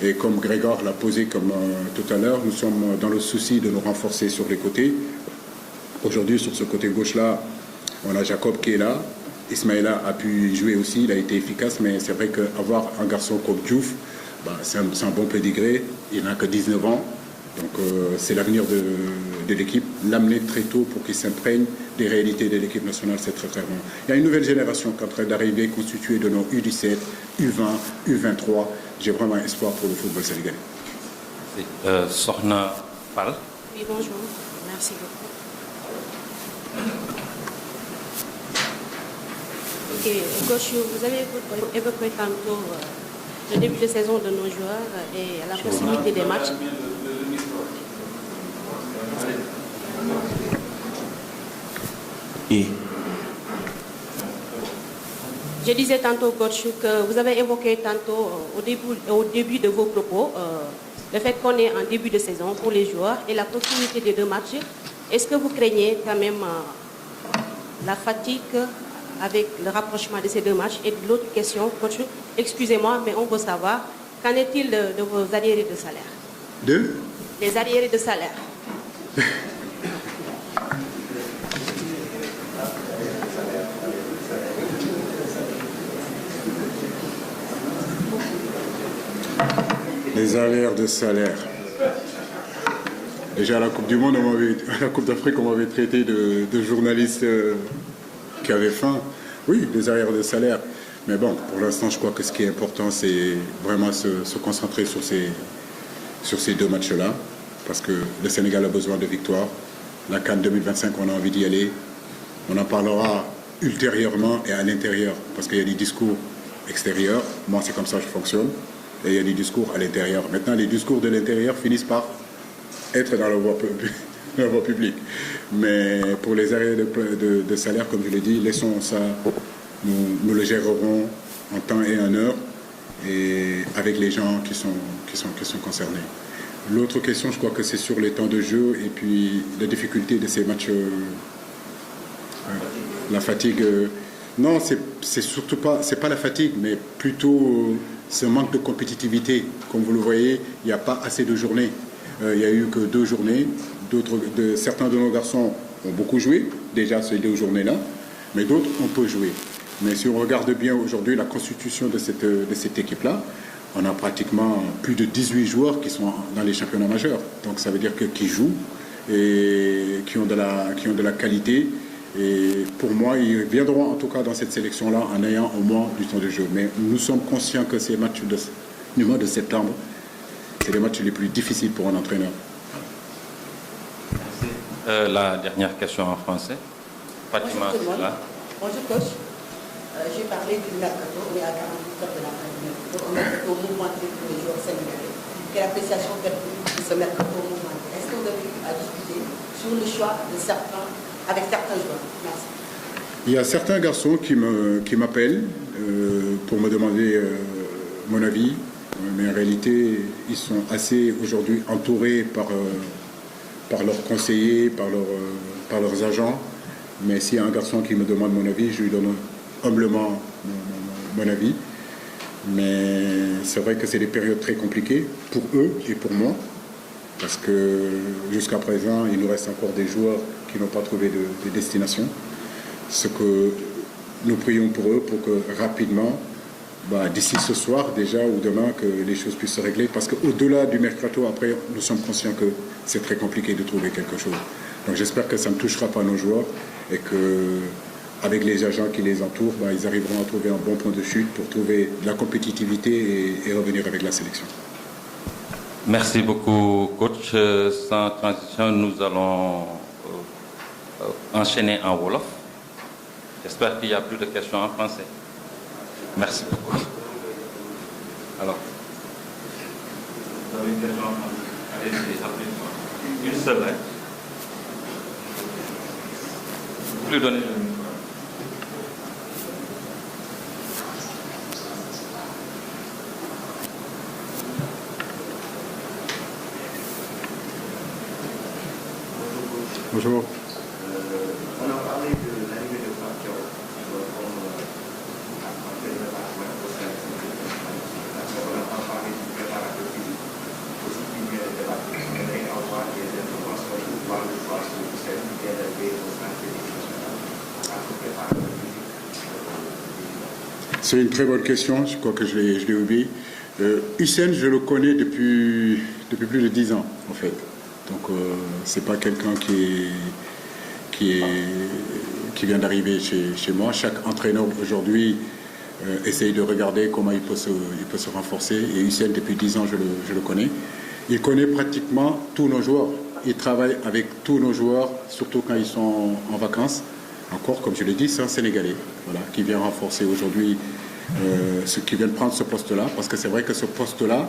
Speaker 2: Et comme Grégor l'a posé comme tout à l'heure, nous sommes dans le souci de nous renforcer sur les côtés. Aujourd'hui, sur ce côté gauche-là, on a Jacob qui est là. Ismaïla a pu jouer aussi, il a été efficace, mais c'est vrai qu'avoir un garçon comme Diouf, c'est un bon pédigré. Il n'a que 19 ans, donc c'est l'avenir de l'équipe. L'amener très tôt pour qu'il s'imprègne des réalités de l'équipe nationale, c'est très très bon. Il y a une nouvelle génération qui est en train d'arriver, constituée de nos U17, U20, U23. J'ai vraiment espoir pour le football sénégalais.
Speaker 1: Sokhna Fall.
Speaker 9: Oui, bonjour. Merci beaucoup. Ok, coach, vous avez évoqué tantôt le début de saison de nos joueurs et la possibilité des matchs. Je disais tantôt, coach, que vous avez évoqué tantôt au début de vos propos le fait qu'on est en début de saison pour les joueurs et la proximité des deux matchs. Est-ce que vous craignez quand même la fatigue avec le rapprochement de ces deux matchs? Et l'autre question, coach, excusez-moi, mais on veut savoir, qu'en est-il de vos arriérés de salaire? Les arriérés de salaire.
Speaker 2: Les arrières de salaire. Déjà à la Coupe du Monde, à la Coupe d'Afrique, on m'avait traité de journaliste qui avait faim. Oui, les arrières de salaire. Mais bon, pour l'instant, je crois que ce qui est important, c'est vraiment se concentrer sur ces deux matchs-là. Parce que le Sénégal a besoin de victoires. La CAN 2025, on a envie d'y aller. On en parlera ultérieurement et à l'intérieur. Parce qu'il y a des discours extérieurs. Moi, c'est comme ça que je fonctionne. Et il y a des discours à l'intérieur. Maintenant, les discours de l'intérieur finissent par être dans la voie publique. Mais pour les arrêts de salaire, comme je l'ai dit, laissons ça, nous le gérerons en temps et en heure et avec les gens qui sont concernés. L'autre question, je crois que c'est sur les temps de jeu et puis la difficulté de ces matchs, la fatigue. Non, c'est surtout pas, c'est pas la fatigue, mais plutôt ce manque de compétitivité. Comme vous le voyez, il n'y a pas assez de journées. Il n'y a eu que 2 journées. Certains de nos garçons ont beaucoup joué, déjà ces 2 journées-là, mais d'autres ont peu joué. Mais si on regarde bien aujourd'hui la constitution de cette équipe-là, on a pratiquement plus de 18 joueurs qui sont dans les championnats majeurs. Donc ça veut dire qu'ils jouent et qui ont de la qualité. Et pour moi, ils viendront en tout cas dans cette sélection-là en ayant au moins du temps de jeu. Mais nous sommes conscients que ces matchs du mois de septembre, c'est les matchs les plus difficiles pour un entraîneur.
Speaker 1: La dernière question en français. Fatima, là.
Speaker 10: Bonjour coach. J'ai parlé du mercato, on est à 48 heures de la fin du mercato. On a dit au mouvementé pour les joueurs sénégalais. Quelle appréciation faites-vous de ce mercato mouvementé? Est-ce que vous avez eu à discuter sur le choix avec certains joueurs? Merci.
Speaker 2: Il y a certains garçons qui m'appellent pour me demander mon avis. Mais en réalité, ils sont assez aujourd'hui entourés par leurs conseillers, par leurs agents. Mais s'il y a un garçon qui me demande mon avis, je lui donne humblement mon avis. Mais c'est vrai que c'est des périodes très compliquées pour eux et pour moi. Parce que jusqu'à présent, il nous reste encore des joueurs qui n'ont pas trouvé de destination. Ce que nous prions pour eux, pour que rapidement, d'ici ce soir déjà ou demain, que les choses puissent se régler. Parce qu'au-delà du mercato, après, nous sommes conscients que c'est très compliqué de trouver quelque chose. Donc j'espère que ça ne touchera pas nos joueurs et qu'avec les agents qui les entourent, ils arriveront à trouver un bon point de chute pour trouver de la compétitivité et revenir avec la sélection.
Speaker 1: Merci beaucoup, coach. Sans transition, nous allons enchaîner en Wolof. J'espère qu'il n'y a plus de questions en français. Merci beaucoup. Alors, vous avez une question en français? Allez-y, après. Une seule, hein? Plus donner le micro.
Speaker 2: Bonjour.
Speaker 11: On a parlé de l'arrivée de Fabio comme entraîneur au sélection. On a parlé du préparateur physique. Aussi, il y a des débats. On a avoir des informations pour voir le choix sur le service qui est élevé au sein de l'équipe nationale en tant que préparateur physique.
Speaker 2: C'est une très bonne question, je crois que je l'ai oublié. Hussein, je le connais depuis plus de 10 ans, en fait. Donc, c'est pas quelqu'un qui vient d'arriver chez moi. Chaque entraîneur aujourd'hui essaye de regarder comment il peut se renforcer. Et Hussein, depuis 10 ans, je le connais. Il connaît pratiquement tous nos joueurs. Il travaille avec tous nos joueurs, surtout quand ils sont en vacances. Encore, comme je l'ai dit, c'est un Sénégalais, voilà, qui vient renforcer aujourd'hui, qui vient de prendre ce poste-là. Parce que c'est vrai que ce poste-là,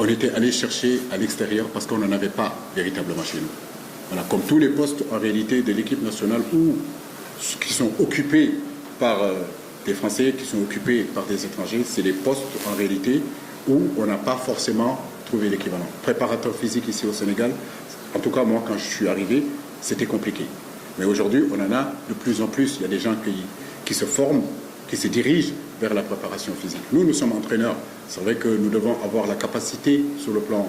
Speaker 2: on était allé chercher à l'extérieur parce qu'on n'en avait pas véritablement chez nous. Voilà, comme tous les postes en réalité de l'équipe nationale qui sont occupés par des Français qui sont occupés par des étrangers, c'est des postes en réalité où on n'a pas forcément trouvé l'équivalent. Préparateur physique ici au Sénégal, en tout cas moi quand je suis arrivé, c'était compliqué. Mais aujourd'hui, on en a de plus en plus. Il y a des gens qui se forment, qui se dirigent vers la préparation physique. Nous sommes entraîneurs. C'est vrai que nous devons avoir la capacité sur le plan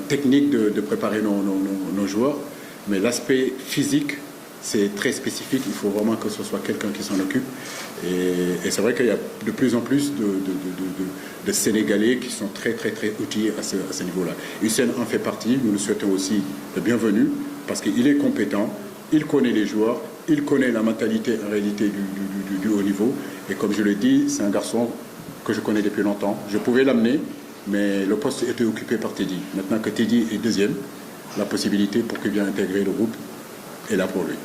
Speaker 2: technique de préparer nos joueurs. Mais l'aspect physique, c'est très spécifique. Il faut vraiment que ce soit quelqu'un qui s'en occupe. Et c'est vrai qu'il y a de plus en plus de Sénégalais qui sont très, très, très outillés à ce niveau-là. Hussein en fait partie. Nous le souhaitons aussi le bienvenu parce qu'il est compétent. Il connaît les joueurs, il connaît la mentalité en réalité du haut niveau. Et comme je l'ai dit, c'est un garçon que je connais depuis longtemps. Je pouvais l'amener, mais le poste était occupé par Teddy. Maintenant que Teddy est deuxième, la possibilité pour qu'il vienne intégrer le groupe est là pour lui.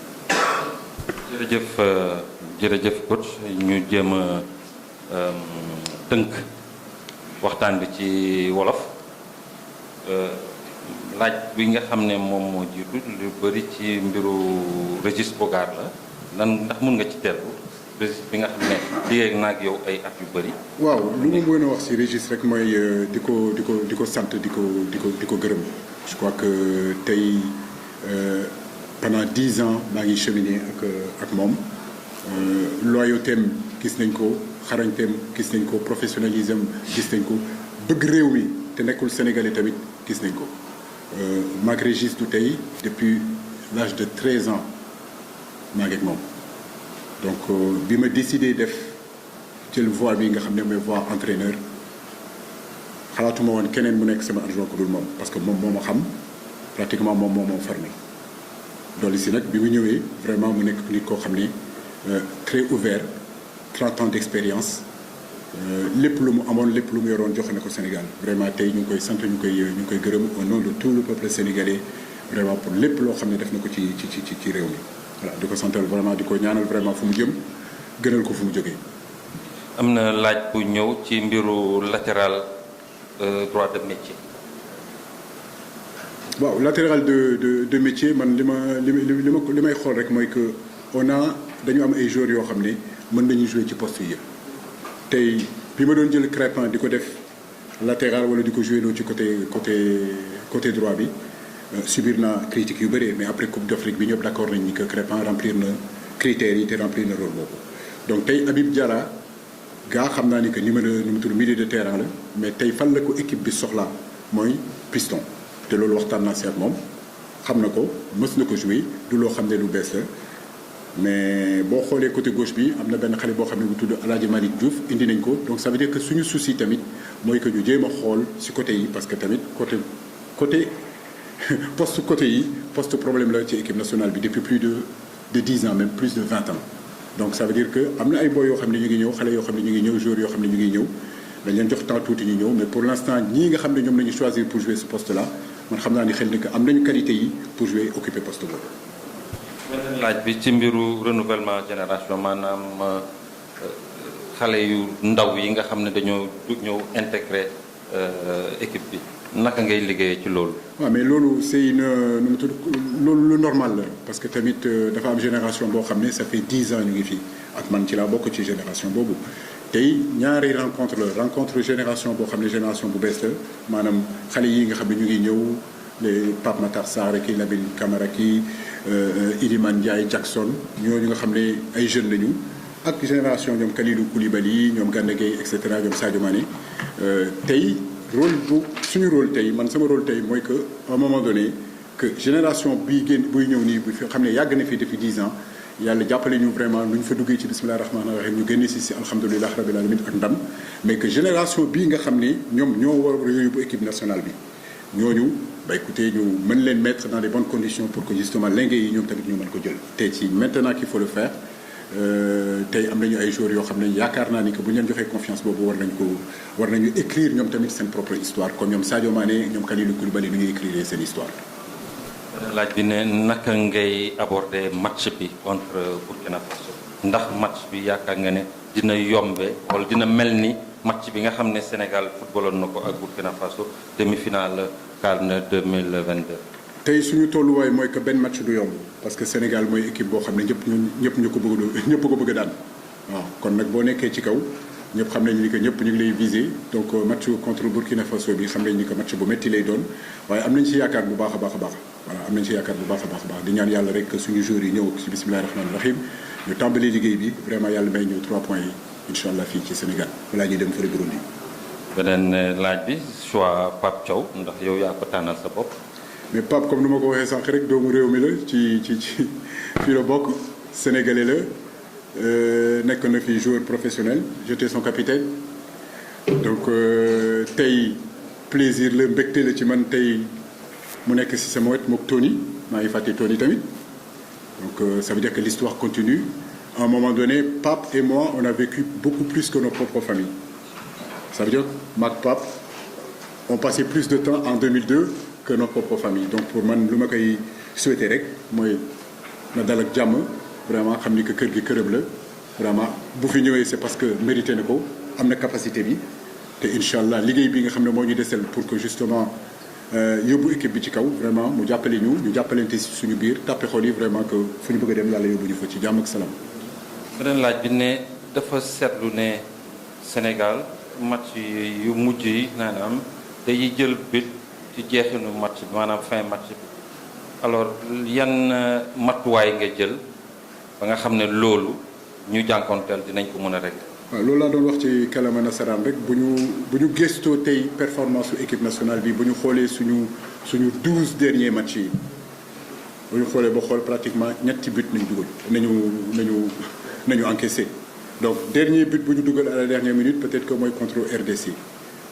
Speaker 1: jërëjëf coach ñu jéem a tënk waxtaan bi ci wolof laaj bi nga xam ne moom moo jiitu lu bëri ci mbiru Régis Bogaar la ndax mun nga ci teelu Régis bi nga xam ne liggéey naag yow ay at yu bëri.
Speaker 2: waaw lu ma mën a wax ci Régis rek mooy di ko sant di ko gërëm. Je crois que tey pendant 10 ans maa ngi cheminé ak moom loyautéem gis nañ ko xarañteem gis nañ ko professionnalisme gis nañ ko bëgg réew mi te nekkul sénégalais tamit gis nañ ko. maag Régis du tey depuis l'âge de 13 ans maa ngi ak moom donc bi ma décidé def jël voie bi nga xam ne mooy voie entraîneur xalaatuma woon keneen mu nekk sama adjoint ku dul moom parce que moom moo ma xam pratiquement moom moo formé dolli si nag bi mu ñëwee vraiment mu nekk nit koo xam ne très ouvert 30 ans d'expérience lépp lu mu amoon lépp lu mu yoroon joxe na ko Sénégal vraiment tey ñu ngi koy sant ñu ngi koy gërëm au nom de tout le peuple sénégalais vraiment pour lépp loo xam ne def na ko ci réew mi voilà di ko santal vraiment di ko ñaanal vraiment fu mu jëm gënal ko fu mu jógee.
Speaker 1: am na laaj bu ñëw ci mbiru latéral droit de métier.
Speaker 2: waaw latéral de métier man li may xool rek mooy que dañu am ay joueurs yoo xam ne mën nañu jouer ci poste yi yëpp. tey bi ma doon jël Crépin di ko def latéral wala di ko jouer loo ci côté droit bi subir na critique yu bëri mais après Coupe d'Afrique bi ñëpp d'accord nañ ni que Crépin remplir na critères yi te remplir na rôle boobu. donc tey Habib Diarra gaa xam naa ni que numéro milieu de terrain la mais tey fan la ko équipe bi soxlaa mooy piston te loolu waxtaan naa si ak moom xam na ko mës na ko jouer du loo xam ne lu bees la. mais boo xoolee côté gauche bi am na benn xale boo xam ne bu tudd El Hadj Malick Diouf indi nañ ko donc ça veut dire que suñu souci tamit mooy que ñu jéem a xool ci côté yi parce que tamit côté poste côté yi poste problème la ci équipe nationale bi depuis plus de 10 ans même plus de 20 ans. donc ça veut dire que am na ay boy yoo xam ne ñu ngi ñëw xale yoo xam ne ñu ngi ñëw joueurs yoo xam ne ñu ngi ñëw dañ leen jox temps tuuti ñu ñëw mais pour l'instant ñii nga xam ne ñoom la ñu choisir pour jouer ce poste là man xam naa ni xel ni que am nañu qualité yi pour jouer occuper poste boobu.
Speaker 1: beneen laaj bi ci mbiru renouvellement génération maanaam xale yu ndaw yi nga xam ne dañoo ñëw intégré équipe bi naka ngay liggéeyee ci loolu.
Speaker 2: waaw mais loolu c'est loolu lu normal la parce que tamit dafa am génération boo xam ne ça fait 10 ans ñu ngi fii ak man ci laa bokk ci génération boobu tey ñaari rencontre génération boo xam ne génération bu bees la maanaam xale yi nga xam ne ñu ngi ñëw les Pape Matar Sarr kii Lamine Camara kii Iliman Ndiaye Jackson ñooñu nga xam ne ay jeunes lañu ak génération ñoom Kalidou Koulibaly ñoom Gana Gueye et cetera ñoom Sadio Mané tey suñu rôle tey man sama rôle tey mooy que à un moment donné que génération buy ñëw nii bu xam ne yàgg na fi depuis 10 ans yàlla jàppale ñu vraiment nu ñu fa duggee ci bismillah rahmaani rahim ñu génne si alhamdulilah rabbil alamin ak ndam mais que génération bii nga xam ne ñoom ñoo war a yóbbu équipe nationale bi ñooñu écoutez ñu mën leen mettre dans les bonnes conditions pour que justement lingue yi ñoom tamit ñu mën ko jël tey ci maintenant qu'il faut le faire tey am nañu ay joueurs yoo xam ne yaakaar naa ni que bu ñu leen joxee confiance boobu war nañu écrire ñoom tamit seen propre histoire comme ñoom Sadio Mané ñoom Kalidou Koulibaly nu ñuy écrire seen histoire.
Speaker 1: laaj bi ne naka ngay aborder match bi contre Burkina Faso ndax match bi yaakaar nga ne dina yombe wala dina mel ni match bi nga xam ne Sénégal footballoon na ko ak Burkina Faso demi-finale CAN 2022.
Speaker 2: tey suñu tolluwaay mooy que benn match du yomb parce que Sénégal mooy équipe boo xam ne ñëpp ñu ko bëgg daan waaw kon nag boo nekkee ci kaw ñëpp xam nañu ni que ñëpp ñu ngi lay viser donc match contre Burkina Faso bi xam nañu ni que match bu métti lay doon waaye am nañ ci yaakaar bu baax a baax a baax voilà am nañ ci yaakaar bu baax a baax a baax di ñaan yàlla rek suñu joueurs yi ñëw ci bismillahi rahmaani rahim ñu tàmbali liggéey bi vraiment yàlla may ñu 3 points yi incha allah fii ci Sénégal balaa ñuy dem fële Burundi.
Speaker 1: beneen laaj bi choix Pape Thiaw ndax yow yaa ko tànnal sa bopp.
Speaker 2: mais Pape comme ni ma ko waxee sànq rek doomu réew mi la ci fii la bokk sénégalais la nekk na fi joueur professionnel j'étais son capitaine donc tey plaisir la mbégte la ci man tey mu nekk si sama wet mook Tony maa ngi fàtte Tony tamit donc ça veut dire que l'histoire continue à un moment donné Pape et moi on a vécu beaucoup plus que nos propres familles ça veut dire maag Pape on passait plus de temps en 2002 que notre propre famille donc pour man lu ma koy souhaiter rek mooy na dal ak jàmm vraiment xam ni que kër gi kërëb la vraiment bu fi ñëwee c'est parce que mérité na ko am na capacité bi te incha allah liggéey bi nga xam ne moo ñu desel pour que justement yóbbu équipe bi ci kaw vraiment mu jàppale ñu jàppalante si suñu biir tàppe xol yi vraiment que fu ñu bëgg a dem yàlla yóbbu ñu fa ci jàmm ak salaam.
Speaker 1: beneen laaj bi ne dafa seetlu ne Sénégal match yu mujj yi naanaam day jël but ci jeexinu match bi maanaam fin match bi alors yan matuwaay nga jël ba nga xam ne loolu ñu jànkoonteel dinañ ko mën a rek.
Speaker 2: waaw loolu laa doon wax ci kàllaama nasaraan rek bu ñu gëstoo tey performance su équipe nationale bi bu ñu xoolee suñu 12 derniers matchs yi bu ñu xoolee ba xool pratiquement ñetti but nañ dugal nañu encaissé donc dernier but bu ñu dugal à la dernière minute peut-être que mooy contre RDC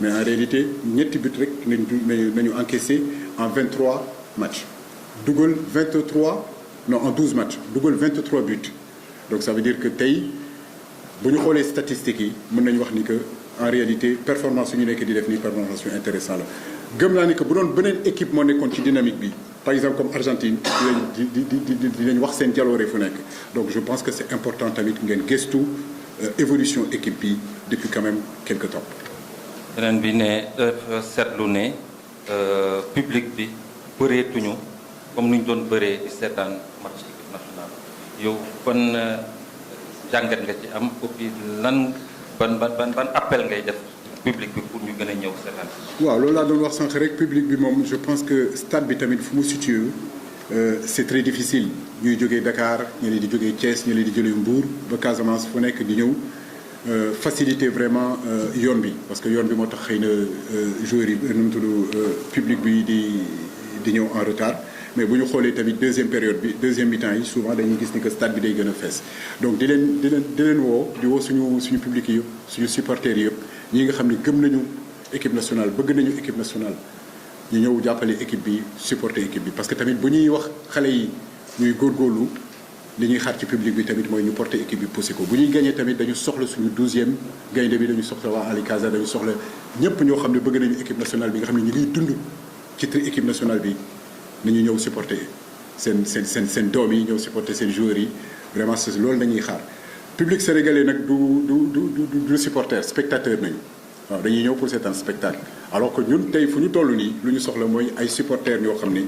Speaker 2: mais en réalité ñetti but rek nañu encaissé en 23 matchs dugal 23 non en 12 matchs dugal 23 buts donc ça veut dire que tey bu ñu xoolee statistiques yi mën nañu wax ni que en réalité performance yu ñu nekk di def nii performance yu intéressant la gëm naa ni que bu doon beneen équipe moo nekkoon ci dynamique bi par exemple comme Argentine dinañ wax seen jaloore fu nekk donc je pense que c'est important tamit ngeen gëstu évolution équipe bi depuis quand même quelque temps.
Speaker 1: beneen bi ne dafa seetlu ne public bi bëreetuñu comme ni ñu doon bëree di seetaan match équipe nationale yow ban jàngat nga ci am et puis lan ban appel ngay def public bi pour ñu gën a ñëw seetaan.
Speaker 2: waaw loolu laa doon wax sànq rek public bi moom je pense que stade bi tamit fu mu situé c'est très difficile ñuy jógee Dakar ñeneen di jógee Thiès ñeneen di jëlee Mbour ba Casamance fu nekk di ñëw faciliter vraiment yoon bi parce que yoon bi moo tax xëy na joueurs yi nu mu tudd public bi di ñëw en retard. mais bu ñu xoolee tamit deuxième période bi deuxième mi-temps yi souvent dañuy gis ni que stade bi day gën a fees donc di leen woo suñu public yi yëpp suñu supporters yi yëpp ñi nga xam ne gëm nañu équipe nationale bëgg nañu équipe nationale ñu ñëw jàppale équipe bi supporter équipe bi parce que tamit bu ñuy wax xale yi ñuy góorgóorlu li ñuy xaar ci public bi tamit mooy ñu porter équipe bi poussé ko bu ñuy gagné tamit dañu soxla suñu 12e gaynde bi dañu soxla waa Ali Casa dañu soxla ñëpp ñoo xam ne bëgg nañu équipe nationale bi nga xam ne ñu ngi dund ci équipe nationale bi nañu ñëw supporter seen doom yi ñëw supporter seen joueurs yi vraiment c'est loolu nañuy xaar public sénégalais nag du supporter spectateur nañu waaw dañuy ñëw pour seetaan spectacle alors que ñun tey fu ñu toll nii lu ñu soxla mooy ay supporters ñoo xam ne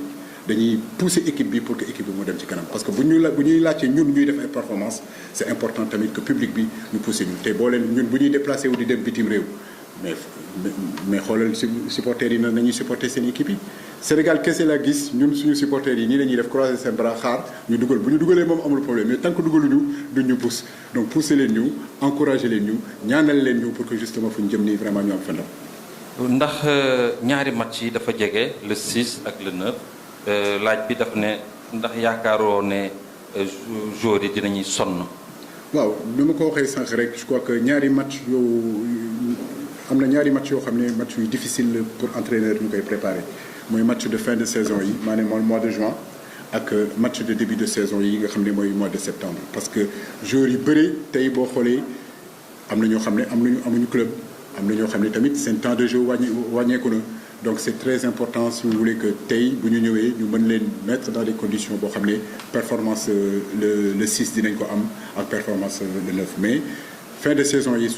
Speaker 2: dañuy pousser équipe bi pour que équipe bi mu dem ci kanam parce que bu ñuy laajte ñun ñuy def ay performance c'est important tamit que public bi ñu pousser ñu tey boo leen ñun bu ñuy déplacé wu di dem bitim réew mais xoolal supporters yi nañuy supporter seen équipe yi Sénégal kese la gis ñun suñu supporters yi nii la ñuy def croiser seen bras xaar ñu dugal bu ñu dugalee moom amul problème mais tant que dugaluñu duñ ñu pousse donc pousser leen ñu encourager leen ñu ñaanal leen ñu pour que justement fu ñu jëm nii vraiment ñu am fa ndam.
Speaker 1: ndax ñaari match yi dafa jege le 6 ak le 9 laaj bi daf ne ndax yaakaaroo ne joueurs yi dinañuy sonn.
Speaker 2: waaw ni ma ko waxee sànq rek je crois que ñaari match am na ñaari match yoo xam ne match yu difficile pour entraîneur ñu koy préparer. mooy match de fin de saison yi maanaam mois de juin ak match de début de saison yi nga xam ne mooy mois de septembre parce que joueurs yu bëri tey boo xoolee am na ñoo xam ne amuñu club am na ñoo xam ne tamit seen temps de jeu wàññeeku na donc c'est très important si vous voulez que tey bu ñu ñëwee ñu mën leen mettre dans des conditions boo xam ne performance le 6 dinañ ko am ak performance le 9 mais fin de saison yi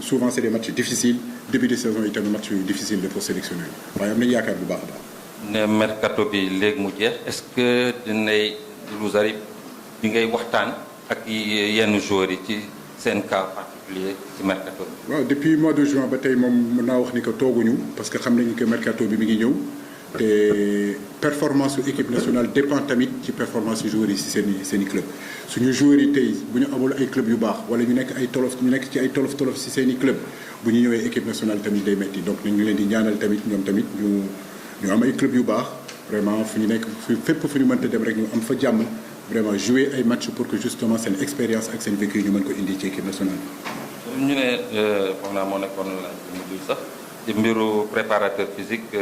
Speaker 2: souvent c'est des matchs difficiles début de saison yi tamit match yu difficile la pour sélectionner waaye am nañu yaakaar bu baax a baax.
Speaker 1: ne mercato bi léegi mu jeex est-ce que dinay lu ari bi ngay waxtaan ak yenn joueurs yi ci seen cas particulier ci mercato bi.
Speaker 2: waaw depuis mois de juin ba tey moom mën naa wax ni que tooguñu parce que xam nañu que mercato bi mi ngi ñëw te performance su équipe nationale dépend tamit ci performance yu joueurs yi si seen i club suñu joueurs yi tey bu ñu amul ay club yu baax wala ñu nekk ci ay tolof si seen i club bu ñu ñëwee équipe nationale tamit day metti donc ñu ngi leen di ñaanal tamit ñoom tamit ñu am ay club yu baax vraiment fu ñu nekk fépp fu ñu mënta dem rek ñu am fa jàmm vraiment jouer ay match pour que justement seen expérience ak seen vécu ñu mën ko indi ci équipe nationale.
Speaker 1: ñu ne foog naa moo nekkoon laaj bu mujj sax ci mbiru préparateur physique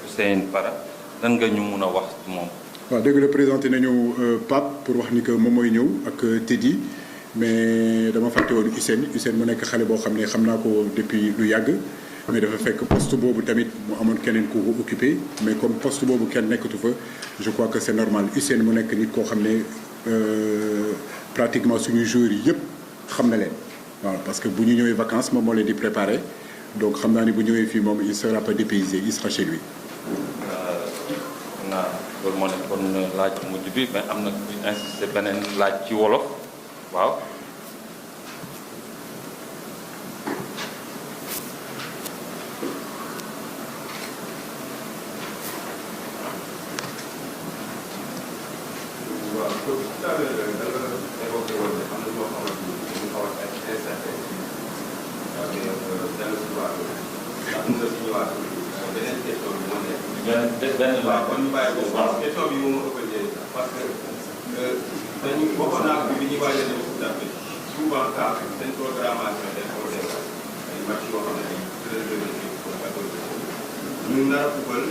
Speaker 1: Hussein Para lan nga ñu mun a wax moom.
Speaker 2: waaw dëgg la présenté nañu Pape pour wax ni que moom mooy ñëw ak Teddy mais dama fàtte woon Hussein mu nekk xale boo xam ne xam naa ko depuis lu yàgg mais dafa fekk poste boobu tamit mu amoon keneen ku ko occupé mais comme poste boobu kenn nekkatu fa je crois que c'est normal Hussein mu nekk nit koo xam ne pratiquement suñu joueurs yi yëpp xam na leen waaw parce que bu ñu ñëwee vacances moom moo leen di préparer donc xam naa ni bu ñëwee fii moom il sera pas dépaysé il sera chez lui.
Speaker 1: naa loolu moo nekkoon laaj mujj bi mais am na ku insisté beneen laaj ci wolof waaw.
Speaker 3: question bi moom parce que dañu waxoon naa ko bi ñuy waajal dem Coupe d'Afrique souvent cas seen programmation dañ ko def ay match yoo xam ne ay 13 ñu nar a fubal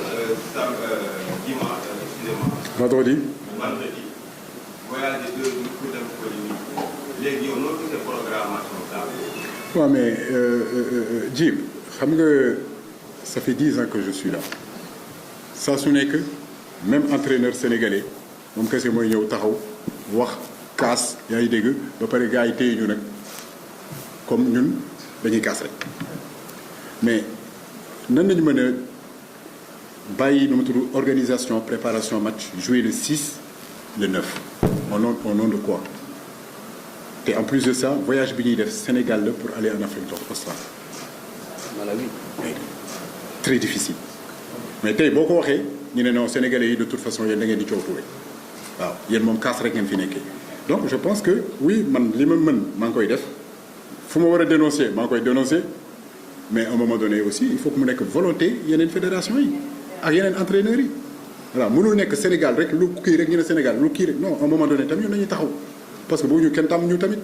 Speaker 3: dimanche
Speaker 2: vendredi
Speaker 3: voyage de 2 jours pour dem fubal yi léegi yow noo gisee programmation ça.
Speaker 2: waaw mais Djib xam nga ça fait 10 ans que je suis là saa su nekk même entraîneur sénégalais moom kese mooy ñëw taxaw wax kaas yaa ngi dégg ba pare gars yi téye ñu nag comme ñun dañuy kaas rek mais nan nañu mën a bàyyi nu mu tudd organisation préparation match jouer le 6 le 9 au nom de quoi te en plus de ça voyage bi ñuy def Sénégal la pour aller en Afrique australe. Malawi. Très difficile mais tey boo ko waxee ñu ne non Sénégalais yi de toute façon yéen da ngeen di coowtuwee waaw yéen moom kaas rek ngeen fi nekkee donc je pense que oui man li ma mën maa ngi koy def fu ma war a dénoncer maa ngi koy dénoncer mais à un moment donné aussi il faut que mu nekk volonté yeneen fédération yi ak yeneen entraîneurs yi voilà mënul nekk Sénégal rek lu kii rek ñu ne Sénégal lu kii rek non à un moment donné tamit ñun nañuy taxaw parce que bu ñu kenn tam ñu tamit.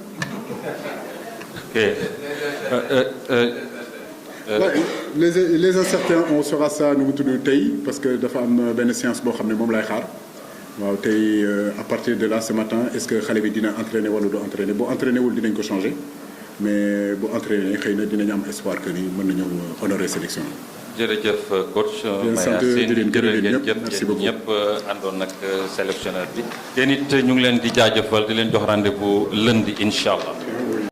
Speaker 1: ok.
Speaker 2: les incertains on saura ça nu mu tudd tey parce que dafa am benn séance boo xam ne moom lay xaar waaw tey à partir de là ce matin est-ce que xale bi dina entraîner wala du entraîner boo entraîner wul dinañ ko changer mais bu entraîner xëy na dinañ am espoir que ni mën nañu honorer sélection.
Speaker 1: jërëjëf coach.
Speaker 2: sant di leen gërëm ñëpp
Speaker 1: merci beaucoup ñëpp àndoon nag sélectionneur bi. yéen it ñu ngi leen di jaajëfal di leen jox rendez-vous lundi incha allah.